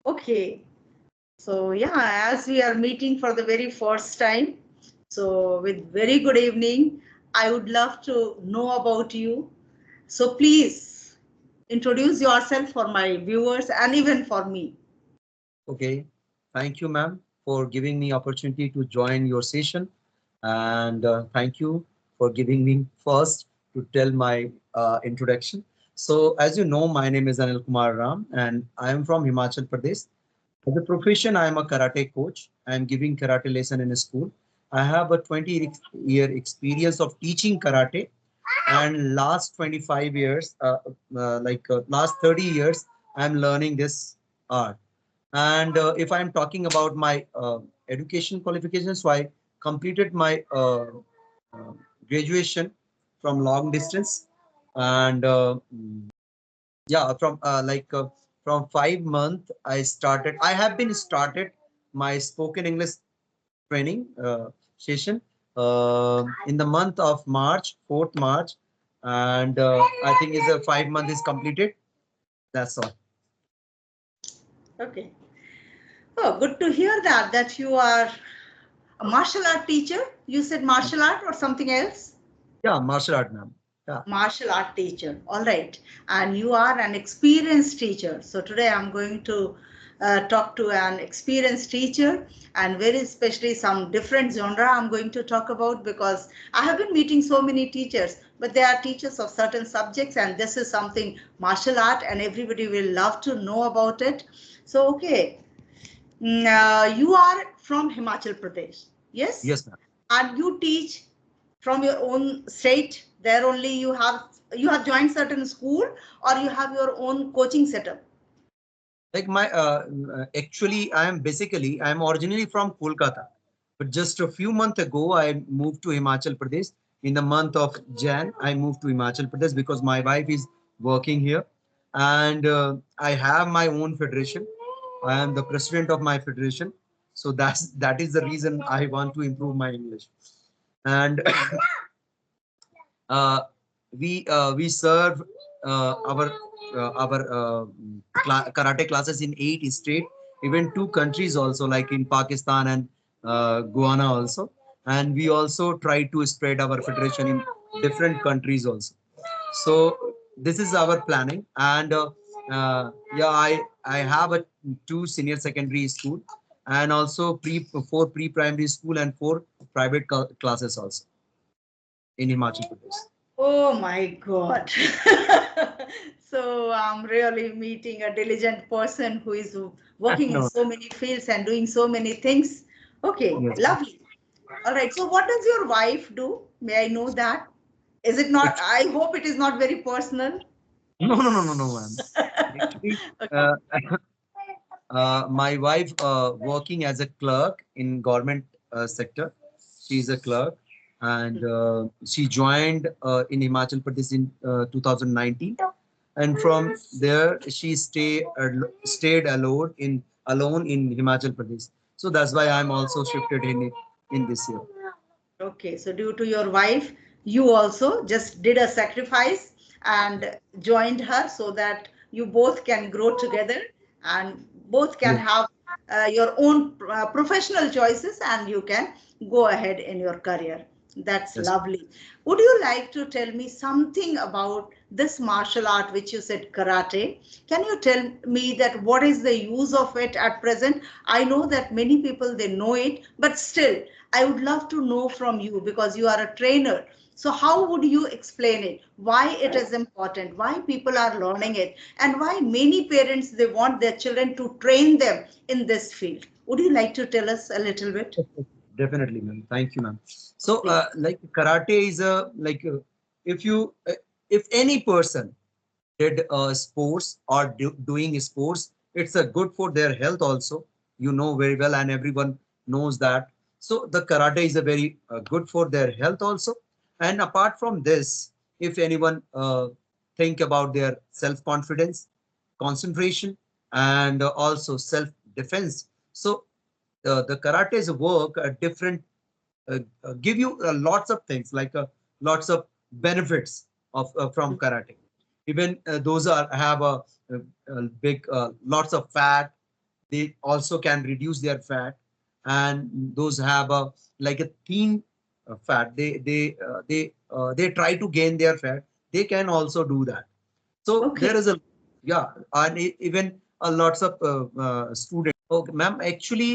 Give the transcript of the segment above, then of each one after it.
Okay. So yeah, as we are meeting for the very first time, so with very good evening, I would love to know about you. So please introduce yourself for my viewers and even for me. Okay, thank you, ma'am, for giving me opportunity to join your session, and thank you for giving me first to tell my introduction. So, as you know, my name is Anil Kumar Ram, and I am from Himachal Pradesh. As a profession, I am a karate coach. I am giving karate lesson in a school. I have a 20-year experience of teaching karate, and last 25 years, last 30 years, I am learning this art. And if I'm talking about my education qualifications, so I completed my uh, graduation from long distance, and yeah, from 5 months I started. I have been started my spoken English training session in the month of March, 4th March, and I think is a 5 month is completed. That's all. Okay. Oh, good to hear that you are a martial art teacher. You said martial art or something else? Yeah, martial art, ma'am. Yeah. Martial art teacher. All right. And you are an experienced teacher. So today I'm going to talk to an experienced teacher, and very especially some different genre I'm going to talk about, because I have been meeting so many teachers, but they are teachers of certain subjects, and this is something martial art, and everybody will love to know about it. So, okay. You are from Himachal Pradesh, yes? Yes, ma'am. And you teach from your own state. There only you have joined certain school, or you have your own coaching setup. Like my actually, I am originally from Kolkata, but just a few months ago, I moved to Himachal Pradesh. In the month of Jan, I moved to Himachal Pradesh because my wife is working here, and I have my own federation. I am the president of my federation, so that is the reason I want to improve my English. And uh, we serve our karate classes in 8 states, even 2 countries also, like in Pakistan and Guyana also, and we also try to spread our federation in different countries also. So this is our planning, and yeah, I have a 2 senior secondary school, and also 4 pre-primary school and 4 private classes also in Himachal Pradesh. Oh my God. So I'm really meeting a diligent person who is working in No. so many fields and doing so many things. Okay, Yes. lovely. All right. So what does your wife do? May I know that? Is it not? Actually, I hope it is not very personal. no, ma'am. Actually, Okay. uh, my wife working as a clerk in government sector. She's a clerk, and she joined in Himachal Pradesh in 2019, and from there she stayed alone in Himachal Pradesh. So that's why I'm also shifted in this year. Okay, so due to your wife, you also just did a sacrifice and joined her so that you both can grow together and both can Yes. have your own professional choices, and you can go ahead in your career. That's Yes. lovely. Would you like to tell me something about this martial art which you said karate? Can you tell me that what is the use of it at present? I know that many people they know it, but still I would love to know from you, because you are a trainer. So how would you explain it? Why it is important? Why people are learning it? And why many parents they want their children to train them in this field? Would you like to tell us a little bit? Definitely, ma'am. Thank you, ma'am. So, Please. like karate is a if you if any person did sports or doing sports, it's a good for their health also. You know very well, and everyone knows that. So the karate is a very good for their health also. And apart from this, if anyone think about their self confidence, concentration, and also self defense, so the karate's work different give you lots of things, like lots of benefits of from karate. Even those are have a big lots of fat, they also can reduce their fat, and those have a like a thin fat, they try to gain their fat, they can also do that. So there Okay. is a, yeah, and even lots of students. Okay, ma'am, actually,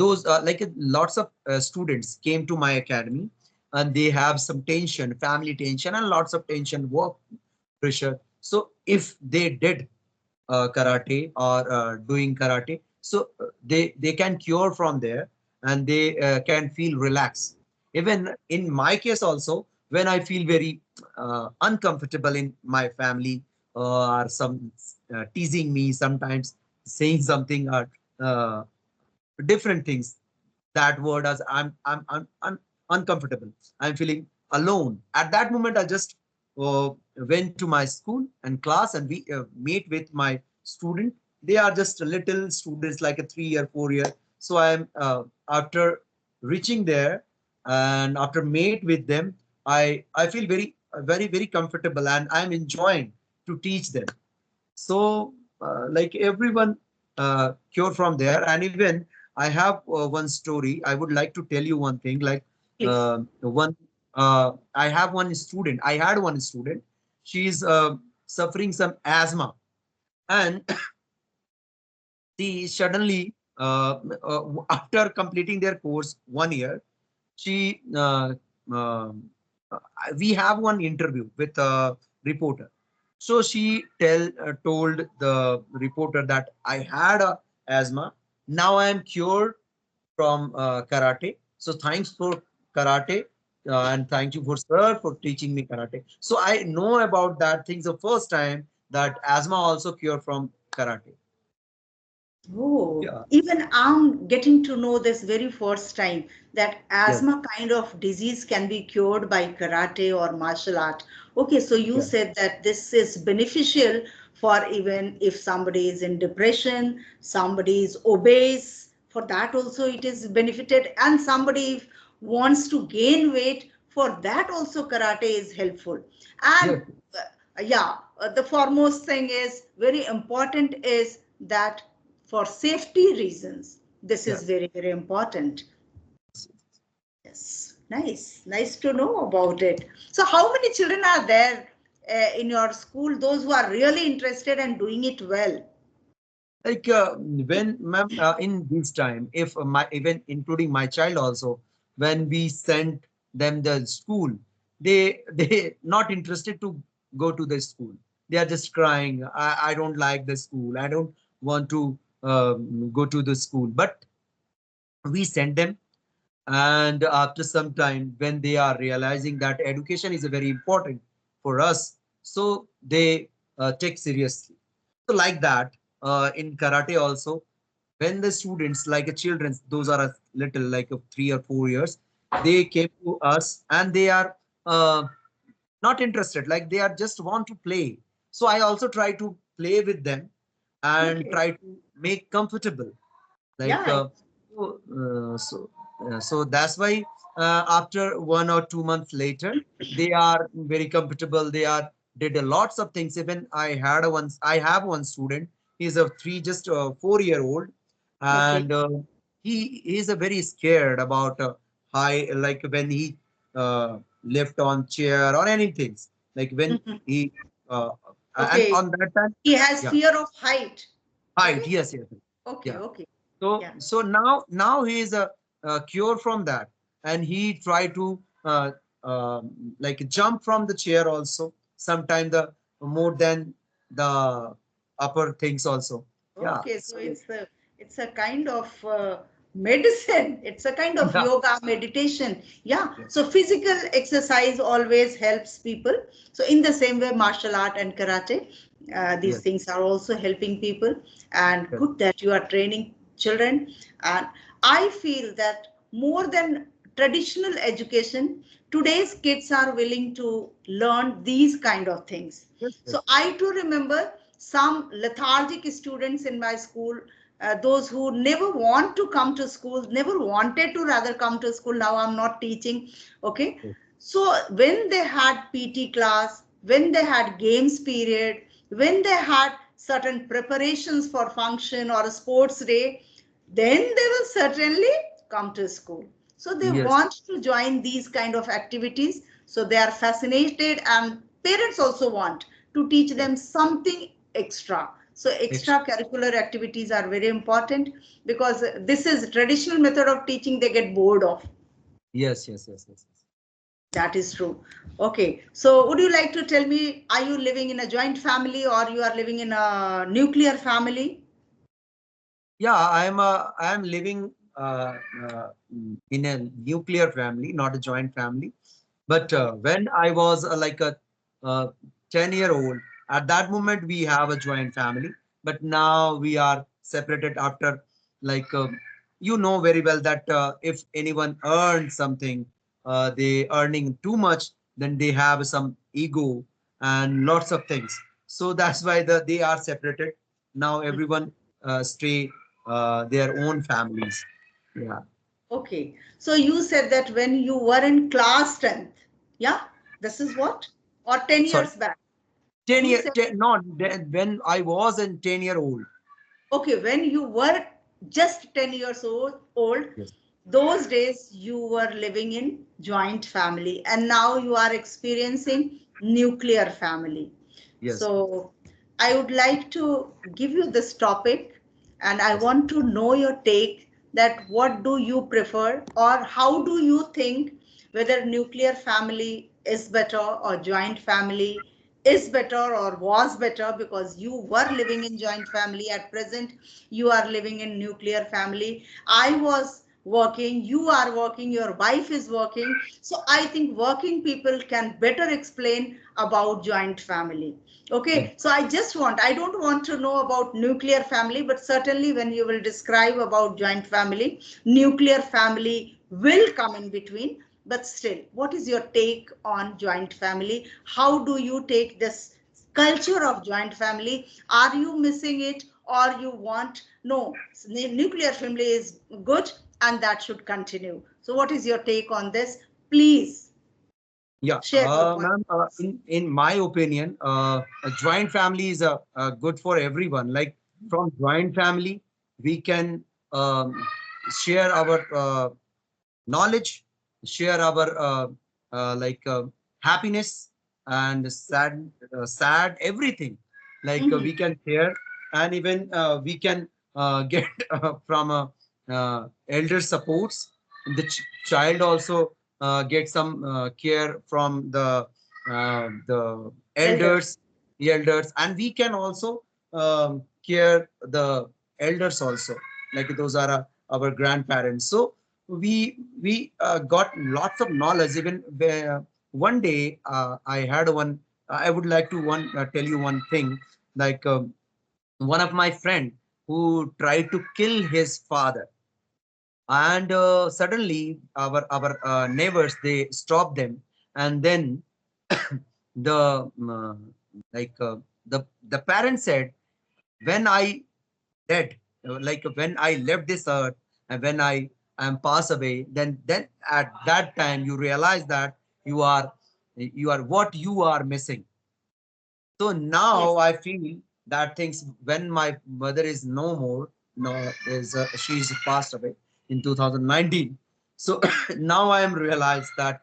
those like lots of students came to my academy, and they have some tension, family tension, and lots of tension, work pressure. So if they did karate or doing karate, so they can cure from there, and they can feel relaxed. Even in my case also, when I feel very uncomfortable in my family, or some teasing me sometimes, saying something uh, different things, that word as I'm uncomfortable, I'm feeling alone, at that moment I just went to my school and class, and we meet with my student. They are just little students, like a 3 year 4 year. So I'm after reaching there, and after meet with them, I feel very comfortable, and I'm enjoying to teach them. So like everyone cure from there. And even I have one story, I would like to tell you one thing, like Please. one I have one student, I had one student, she's suffering some asthma, and she suddenly after completing their course 1 year, she we have one interview with a reporter. So she told the reporter that I had a asthma, now I am cured from karate. So thanks for karate, and thank you for sir for teaching me karate. So I know about that things the first time, that asthma also cure from karate. Oh, Yeah. even I'm getting to know this very first time that Yes. asthma kind of disease can be cured by karate or martial art. Okay, so you Yeah. said that this is beneficial for even if somebody is in depression, somebody is obese, for that also it is benefited, and somebody if wants to gain weight, for that also karate is helpful. And Yes. yeah, the foremost thing is very important is that for safety reasons, this is Yes. very important. Yes, nice to know about it. So, how many children are there in your school? Those who are really interested and doing it well. Like when ma'am, in this time, if my, even including my child also, when we sent them the school, they not interested to go to the school. They are just crying, I don't like the school, I don't want to go to the school. But we sent them, and after some time, when they are realizing that education is very important for us, so they take seriously. So like that, in karate also, when the students, like a children, those are a little like a 3 or 4 years, they came to us, and they are not interested, like they are just want to play. So I also try to play with them, and Okay. try to make comfortable, like Yeah. so, so that's why after 1 or 2 months later, they are very comfortable, they are did a lots of things. Even I have one student, he's a 4 year old, Okay. and he is a very scared about high, like when he left on chair or anything, like when Mhm. he uh, and Okay. on that time, He has yeah, fear of height. height, Okay. yes, yes, Okay. yeah. Okay. So Yeah. now he is a cure from that, and he try to like jump from the chair also. Sometimes the more than the upper things also. Yeah. Okay, so So it's a kind of medicine. It's a kind of yeah. yoga meditation. Yeah. Yes. So physical exercise always helps people. So in the same way, martial art and karate, these Yes. things are also helping people. And Yes. good that you are training children. And I feel that more than traditional education, today's kids are willing to learn these kind of things. Yes. So Yes. I too remember some lethargic students in my school, those who never want to come to school, never wanted to rather come to school. Now I'm not teaching. Okay. Yes. So when they had PT class, when they had games period, when they had certain preparations for function or a sports day, then they will certainly come to school. So they Yes. want to join these kind of activities. So they are fascinated, and parents also want to teach Yes. them something extra. So extracurricular activities are very important, because this is traditional method of teaching they get bored of. Yes. Yes. Yes. Yes. Yes. That is true. Okay. So would you like to tell me, are you living in a joint family or you are living in a nuclear family? Yeah, I am living in a nuclear family, not a joint family. But Okay. when I was like a 10-year-old, at that moment we have a joint family. But now we are separated after, like, you know very well that if anyone earns something, they earning too much, then they have some ego and lots of things. So that's why they are separated. Now everyone stay their own families. Yeah. Okay. So you said that when you were in class 10th, yeah, this is what? Or 10 Sorry. years back. 10 You year, said, 10, not when I was a 10-year old. okay, when you were just 10 years old, Yes. those days you were living in joint family, and now you are experiencing nuclear family. Yes. So I would like to give you this topic, and I Yes. want to know your take, that what do you prefer, or how do you think whether nuclear family is better or joint family is better or was better, because you were living in joint family. At present you are living in nuclear family. I was working, you are working, your wife is working. So I think working people can better explain about joint family. Yes. Okay, so I don't want to know about nuclear family, but certainly when you will describe about joint family, nuclear family will come in between. But still, what is your take on joint family? How do you take this culture of joint family? Are you missing it, or you want, no, nuclear family is good and that should continue? So what is your take on this? Please Yeah, share your ma'am. points. In my opinion, a joint family is good for everyone. Like from joint family, we can share our knowledge, share our like happiness and sad everything. Like Mhm. we can share, and even we can get from elder supports. The child also get some care from the Elders. elders, and we can also care the elders also. Like those are our grandparents. So we got lots of knowledge. Even one day I had one. I would like to tell you one thing. Like one of my friend who tried to kill his father, and suddenly our neighbors, they stopped them, and then the like the parents said, when I dead, like when I left this earth and when I am pass away, then at that time you realize that you are what you are missing. So Yes. now I feel that things, when my mother is no more, no, is she's passed away in 2019. So now I am realized that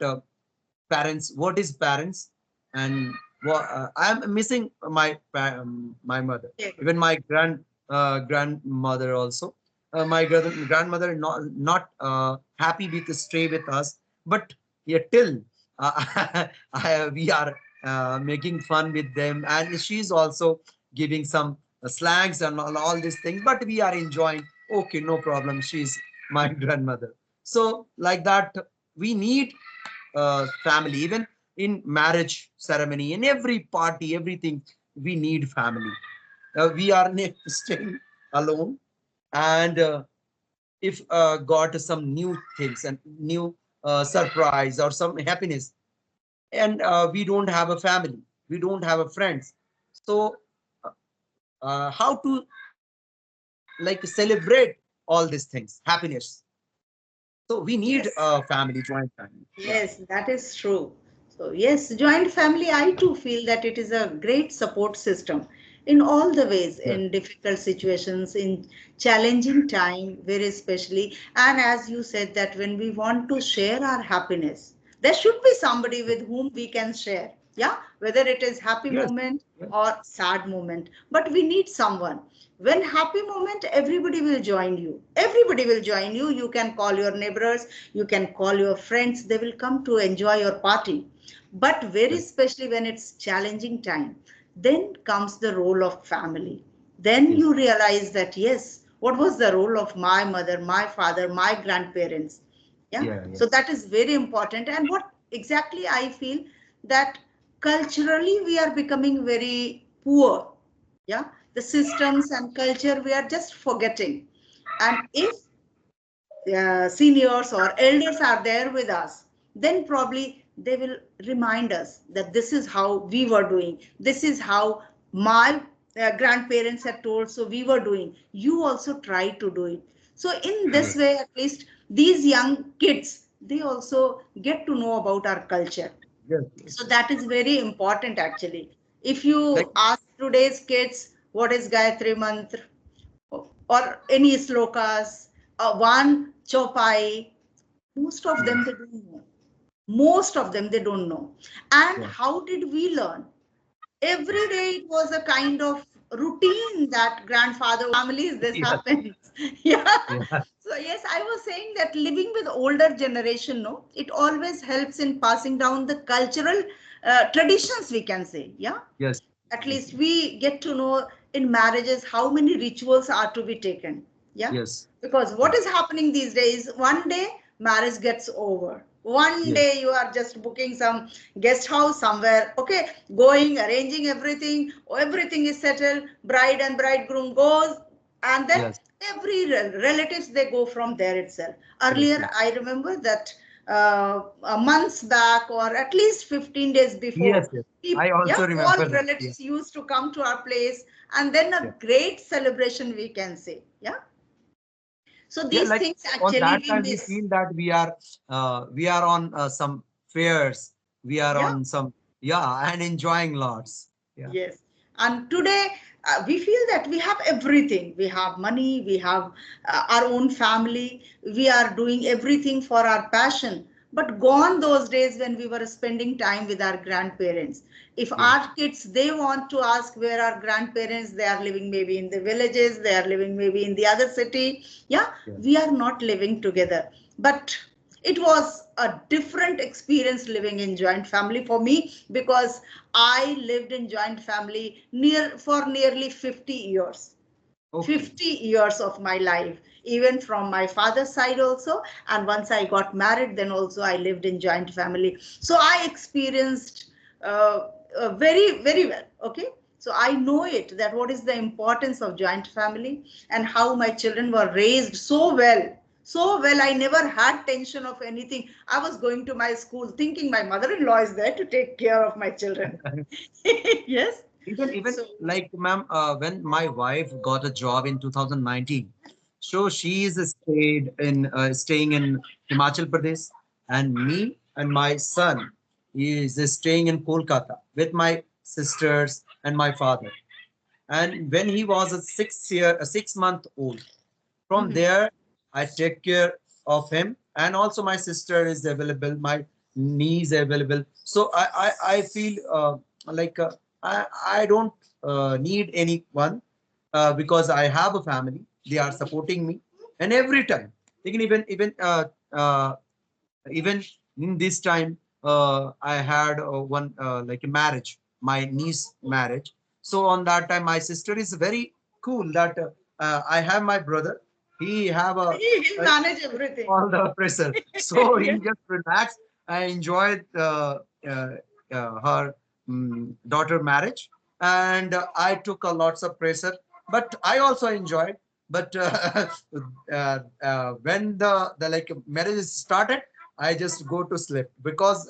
parents, what is parents, and what I am missing my mother, Yes. even my grandmother also. My grandmother not happy with stay with us, but yet till we are making fun with them, and she's also giving some slangs and all these things, but we are enjoying. Okay, no problem, she's my grandmother. So like that, we need family. Even in marriage ceremony, in every party, everything, we need family. We are staying alone, and if got some new things and new surprise or some happiness, and we don't have a family, we don't have a friends. So how to like celebrate all these things, happiness? So we need Yes. a family, joint family. Yeah. Yes, that is true. So, yes, joint family, I too feel that it is a great support system. in all the ways, Yes. in difficult situations, in challenging time, very especially. And as you said, that when we want to share our happiness, there should be somebody with whom we can share. Yeah, whether it is happy Yes. moment Yes. or sad moment, but we need someone. When happy moment, everybody will join you. Everybody will join you. You can call your neighbors, you can call your friends. They will come to enjoy your party. But very Yes. especially when it's challenging time, then comes the role of family. Then Yes. you realize that yes, what was the role of my mother, my father, my grandparents? Yeah, Yeah. so Yes. that is very important. And what exactly I feel, that culturally we are becoming very poor. Yeah, the systems and culture we are just forgetting. And if seniors or elders are there with us, then probably they will remind us that this is how we were doing. This is how my grandparents had told, so we were doing. You also try to do it. So in this Yes. way, at least these young kids, they also get to know about our culture. Yes. Yes. So Yes. that is very important actually. If Like you ask today's kids what is Gayatri Mantra, or any slokas, one chopai, most of them yes. they don't know. Most of them they don't know. And Yeah. how did we learn? Every day it was a kind of routine that grandfather families this Yes. happens. Yeah. Yeah. So yes, I was saying that living with older generation, no, it always helps in passing down the cultural traditions, we can say. Yeah, Yes. at Yes. least we get to know in marriages how many rituals are to be taken. Yeah, Yes. because what Yes. is happening these days, one day marriage gets over, one Yes. day you are just booking some guest house somewhere, okay, going, arranging everything, everything is settled, bride and bridegroom goes, and then Yes. every relatives they go from there itself. Yes. Earlier Yes. I remember that months back or at least 15 days Yes. before, Yes. I yeah, also all remember that. Yeah. relatives used to come to our place, and then Yeah. a great celebration, we can say. Yeah. So Yeah. these Like things on actually that we time, we miss. feel that we are on some fairs. We are Yeah. on some, yeah, and enjoying lots. Yeah. Yes. And today we feel that we have everything. We have money, we have our own family, we are doing everything for our passion. But gone those days when we were spending time with our grandparents. If Yes. our kids, they want to ask where our grandparents, they are living maybe in the villages, they are living maybe in the other city. Yeah, Yeah. we are not living together. But it was a different experience living in joint family for me, because I lived in joint family for nearly 50 years. Okay. 50 years of my life, even from my father's side also. And once I got married, then also I lived in joint family. So I experienced very, very well. Okay. So I know it, that what is the importance of joint family, and how my children were raised so well. So well, I never had tension of anything. I was going to my school thinking my mother-in-law is there to take care of my children. Yes. Even So like ma'am, when my wife got a job in 2019, so she is staying in Himachal Pradesh, and me and my son is staying in Kolkata with my sisters and my father. And when he was a 6 month old, from mhm. there I take care of him, and also my sister is available, my niece available. So I feel like I don't need anyone, because I have a family. They are supporting me, and every time, uh, even in this time, I had one like a marriage, my niece marriage. So on that time, my sister is very cool that I have my brother. He have He'll a manage everything. all the pressure. So he Yes. just relaxed. I enjoyed uh, her daughter marriage, and I took a lots of pressure, but I also enjoyed. But when the like marriage is started, I just go to sleep, because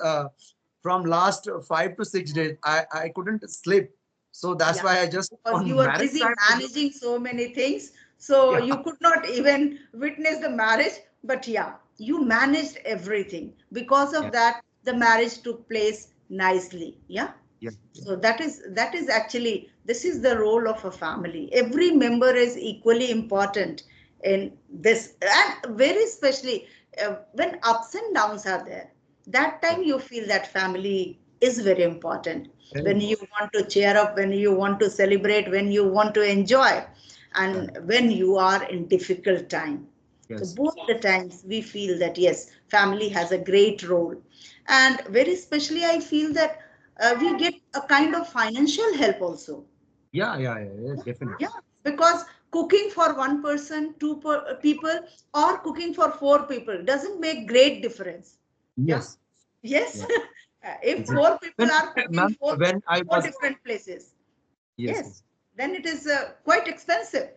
from last 5 to 6 days I couldn't sleep. So that's Yeah, why I just because you on were marriage busy time I just, managing so many things, so yeah. you could not even witness the marriage. But yeah, you managed everything. Because Yeah. of that, the marriage took place nicely. Yeah. Yeah. Yeah. So that is actually, this is the role of a family. Every member is equally important in this, and very especially when ups and downs are there. That Yeah. time you feel that family is very important. Very When you important. want to cheer up, when you want to celebrate, when you want to enjoy, Yeah. and when you are in difficult time. So Yes. both the times we feel that yes, family has a great role. And very especially, I feel that we get a kind of financial help also. Yeah. Yeah. Yeah. Yeah. Yeah, Definitely. because cooking for one person, people, or cooking for four people doesn't make great difference. Yeah, Yes. yes. Yeah. If Is it? four people When, are cooking ma'am, for when I four was, different places, yes, yes, yes. then it is quite expensive.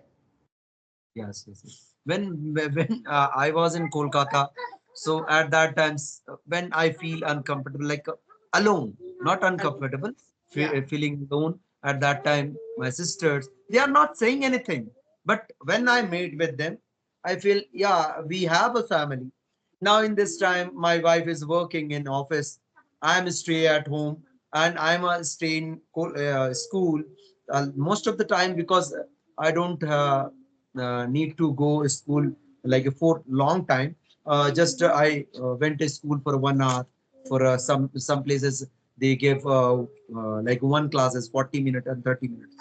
Yes, yes, yes. When I was in Kolkata, so at that times when I feel uncomfortable, like alone, not Alone. uncomfortable, Yeah. feeling alone at that time, my sisters they are not saying anything, but when I meet with them, I feel yeah we have a family. Now in this time, my wife is working in office. I'm stay at home, and I'm stay in school most of the time because I don't. Need to go school like for long time. Just I went to school for 1 hour. For some places they give like one class is 40 minutes and 30 minutes.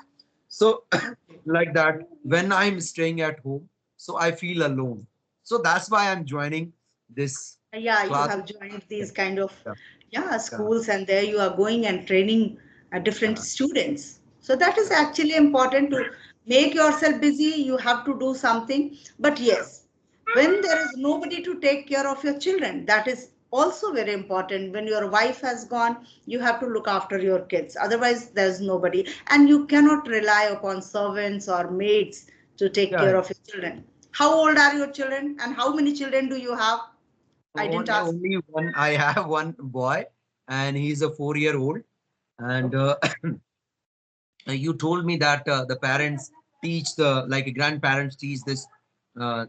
So Okay. like that when I'm staying at home, so I feel alone. So that's why I'm joining this Yeah, you class. have joined these kind of, Yeah, yeah, yeah, schools, and there you are going and training different yeah, students. So that is yeah. actually important to make yourself busy. You have to do something. But yes, when there is nobody to take care of your children, that is also very important. When your wife has gone, you have to look after your kids. Otherwise, there's nobody, and you cannot rely upon servants or maids to take Yeah. care of your children. How old are your children, and how many children do you have? I didn't ask. Only one. I have one boy, and he's a 4 year old. And Okay. you told me that the parents teach the like grandparents teach this uh,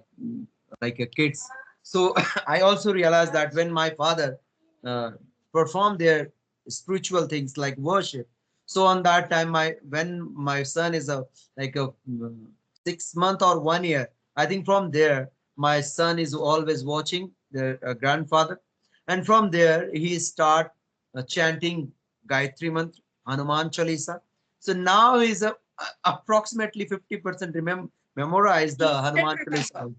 like kids. So I also realized that when my father uh, performed their spiritual things like worship, so on that time my when my son is a like a 6 month or 1 year, I think from there my son is always watching their grandfather, and from there he start chanting Gayatri mantra, Hanuman Chalisa. So now he's approximately 50% memorize the He still Hanuman remember. Chalisa.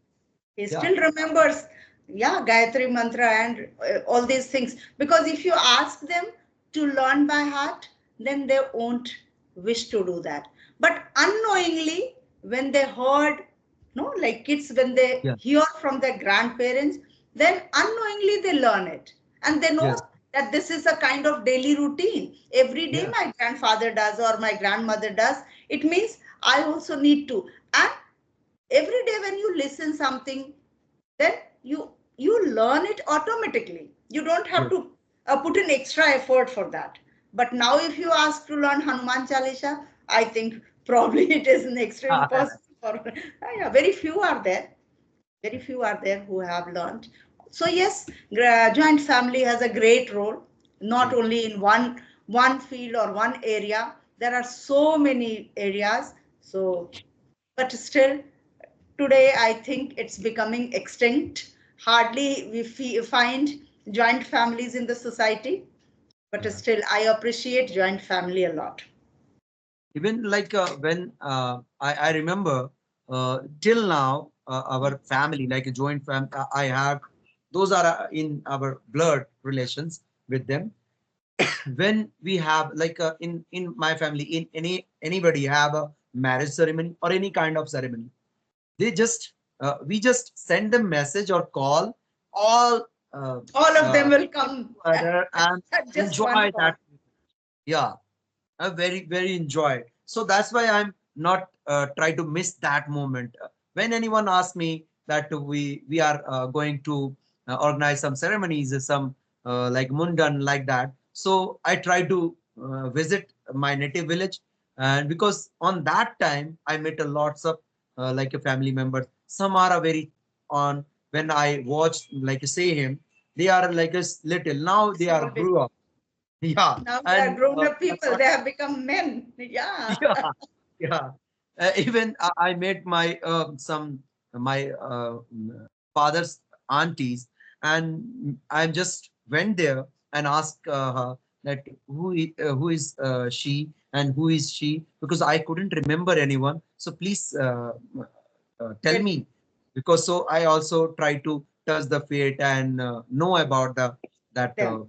He Yeah, still remembers, yeah, Gayatri Mantra and all these things. Because if you ask them to learn by heart, then they won't wish to do that. But unknowingly, when they heard, no, like kids, when they yeah, hear from their grandparents, then unknowingly they learn it. And they yes, know that this is a kind of daily routine. Every day yeah, my grandfather does or my grandmother does. It means I also need to. And every day when you listen something, then you learn it automatically. You don't have yes. to put in extra effort for that. But now if you ask to learn Hanuman Chalisa, I think probably it is next to impossible for yeah, very few are there, very few are there who have learned. So yes, joint family has a great role, not Great. only in one field or one area. There are so many areas. So but still, today I think it's becoming extinct. Hardly we find joint families in the society, but Yeah. still I appreciate joint family a lot. Even like when I remember till now our family like a joint family I have those are in our blood relations with them. When we have like in my family in anybody have a marriage ceremony or any kind of ceremony, they just we just send them message or call all All of them will come together and at just one enjoy call. that. Yeah, I very enjoy it. So that's why I'm not try to miss that moment. When anyone asks me that we are going to organize some ceremonies, some like mundan like that. So I try to visit my native village, and because on that time I met a lots of like a family members. Some are a very on when I watched like say him, they are like a little now they are Small grew business. up. Yeah, Now they are and grown up that's people. what. They have become men. Yeah. Yeah, yeah. Even I met my some my father's aunties, and I just went there and asked her that who is she and who is she, because I couldn't remember anyone. So please tell Tell me, because so I also try to touch the fate and know about the that them.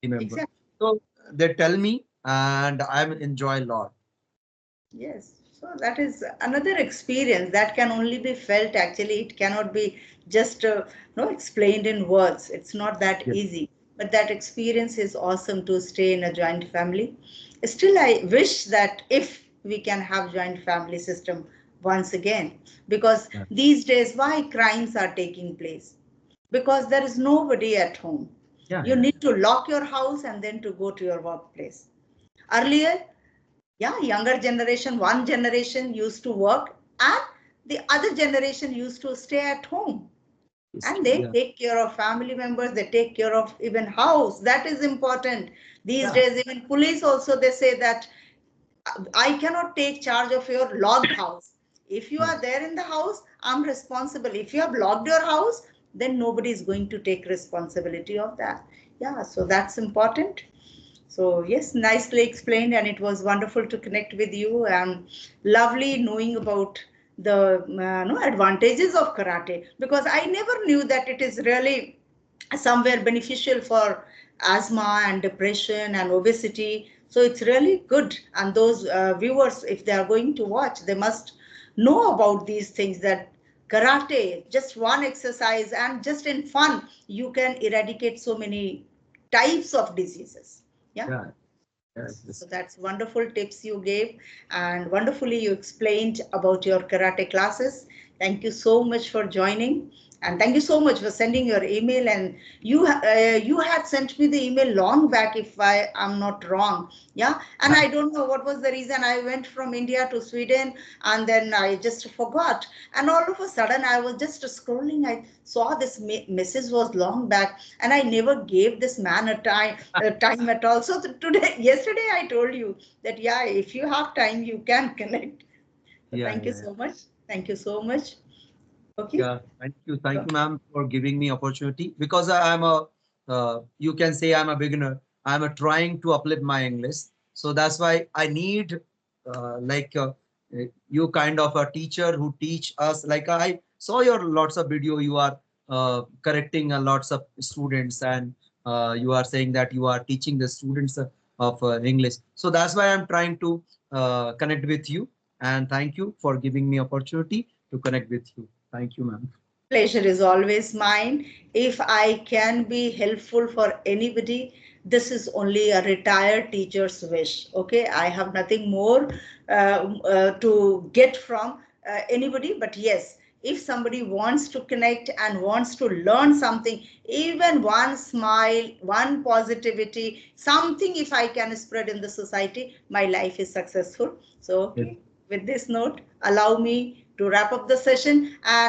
member. Exactly. So they tell me, and I'm enjoy a lot. Yes, so that is another experience that can only be felt. Actually, it cannot be just no explained in words. It's not that Yes. easy. But that experience is awesome to stay in a joint family. Still, I wish that if we can have joint family system once again, because Yeah. these days, why crimes are taking place? Because there is nobody at home. Yeah. You need to lock your house and then to go to your workplace. Earlier, yeah, younger generation, one generation used to work and the other generation used to stay at home, It's and true. they Yeah. take care of family members, they take care of even house. That is important these Yeah. days. Even police also, they say that I cannot take charge of your locked house. If you Hmm. are there in the house, I'm responsible. If you have locked your house, then nobody is going to take responsibility of that. Yeah, so that's important. So yes, nicely explained, and it was wonderful to connect with you, and lovely knowing about the no, advantages of karate, because I never knew that it is really somewhere beneficial for asthma and depression and obesity. So it's really good, and those viewers, if they are going to watch, they must know about these things, that karate, just one exercise and just in fun, you can eradicate so many types of diseases. Yeah. Yeah. Yeah. So This. that's wonderful tips you gave, and wonderfully you explained about your karate classes. Thank you so much for joining, and thank you so much for sending your email. And you had sent me the email long back, if I am not wrong. Yeah, and I don't know what was the reason. I went from India to Sweden, and then I just forgot. And all of a sudden, I was just scrolling. I saw this message was long back, and I never gave this man a time at all. So today, yesterday, I told you that yeah, if you have time, you can connect. So Yeah. thank you Yeah. Yeah. so much. Thank you so much. Okay. Yeah. Thank So, you, ma'am, for giving me opportunity, because I'm a, you can say I'm a beginner. I'm a trying to uplift my English, so that's why I need like you kind of a teacher who teach us. Like I saw your lots of video. You are correcting lots of students, and you are saying that you are teaching the students of English. So that's why I'm trying to connect with you. And thank you for giving me opportunity to connect with you. Thank you, ma'am. pleasure is always mine. If I can be helpful for anybody, this is only a retired teacher's wish. Okay, I have nothing more to get from anybody, but yes, if somebody wants to connect and wants to learn something, even one smile, one positivity, something, if I can spread in the society, my life is successful. So, Yes. okay, with this note, allow me to wrap up the session. And